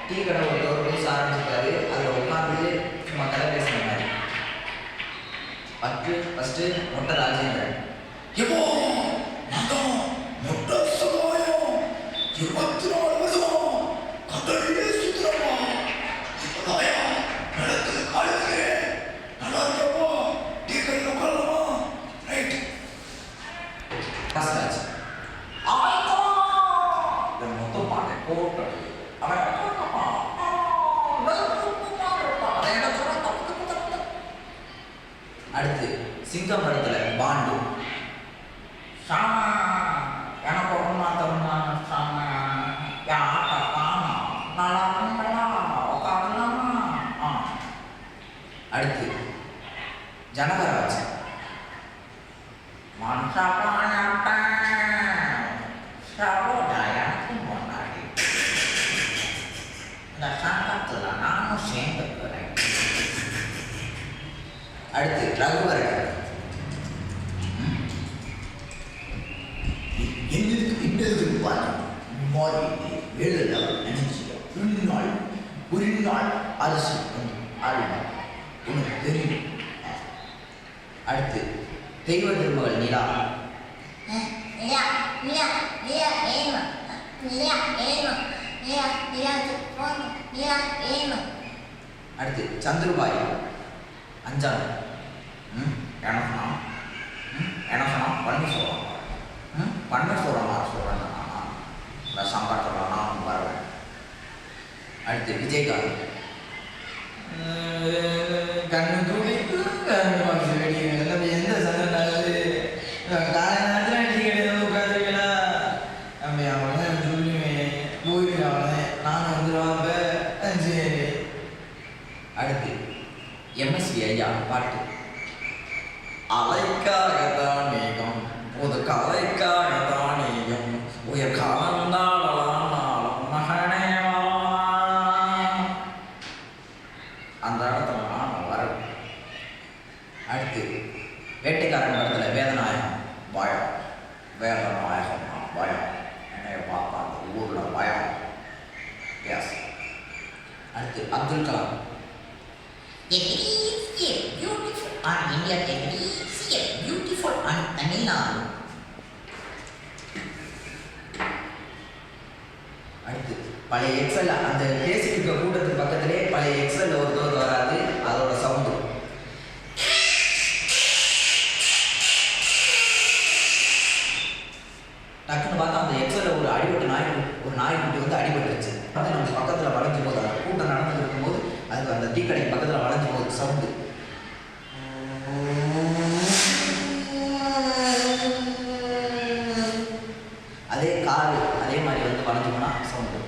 Tea கடை ஒரு புதுசு ஆரம்பிச்சிருக்காரு. அதில் உட்காந்து சும்மா கதை பேசுகிற மாதிரி. ஃபஸ்ட்டு மொட்டை ராஜேந்திரன், எப்போ மதம் மொட்டை சகாயம் 24 வருஷம் கடல்லே சுத்துறப்பா, இப்போதாயா நிலத்துல காலுக்கு நல்லா இருக்கப்பா, டீ கடையில் உட்காரலாமா? ரைட். காசராஜ், மொத்தம் பாட்டை போட்டு அவன் அடுத்து சிங்கம் படத்துல பாண்டு, சாமா எனக்கு ஒன்றா தருணா சாமா யாட்ட காணா நல்லா உட்காரலாமா. அடுத்து ஜனகராஜ், மனுஷா சரோஜா எனக்கு முன்னாடி இந்த சங்கத்துல நானும் சேர்ந்துக்கிறேன். அடுத்து ரகுவரன், இன்னதுக்கு பாருங்க வேலை நினைச்சிய ஒரு நாள் அரசு ஆளுநர் உனக்கு தெரியும். அடுத்து தெய்வ திருமகள் நிலா, அடுத்து சந்துருபாய் அஞ்சாம் என்ன சொன்னான் பண்ண சொல்கிறேன் நான் சங்காட்டத்தில் நான் வருவேன். அடுத்து விஜயகாந்த், கண்ணு துடிப்பு எந்த சங்கம் காலை நேரத்தில் அடி கிடையாது உட்காந்துருக்கா நம்ம அவனை சொல்லுவேன் போயிருக்கேன் அவனை நான் வந்துடுவான் சரி. அடுத்து எம்எஸ்வி ஐயா பாட்டு, அலைக்காகத்தான் மேகம் புது கலைக்காகத்தான் நேயம் உயர் காலந்தாளம் மகனேவா, அந்த இடத்துல நான் வரேன். அடுத்து வேட்டைக்காரன் படத்துல வேதநாயகம் பயம், வேதநாயகம் பயம், என்னைய பார்த்தா அந்த ஊர்ல பயம். எஸ். அடுத்து Abdul Kalam, beautiful on India TV, beautiful on Tamil Nadu. அடுத்து பழைய எக்ஸல், அந்த பேசிட்டு கூட்டத்துக்கு பக்கத்திலே பழைய எக்ஸல் ஒரு தோறு வராது, அதோட சவுண்டு. டக்குன்னு பார்த்தா அந்த எக்ஸல்ல ஒரு அடிபட்ட நாய்க்குட்டி வந்து அடிபட்டுருச்சு. அது நம்ம பக்கத்தில் வளைஞ்சு போது, அந்த கூட்டம் நடந்து இருக்கும்போது அதுக்கு அந்த டீ கடை பக்கத்தில் வளைஞ்சு போகுது சவுண்டு. அதே காரு அதே மாதிரி வந்து வளைஞ்சு போனால் சவுண்டு.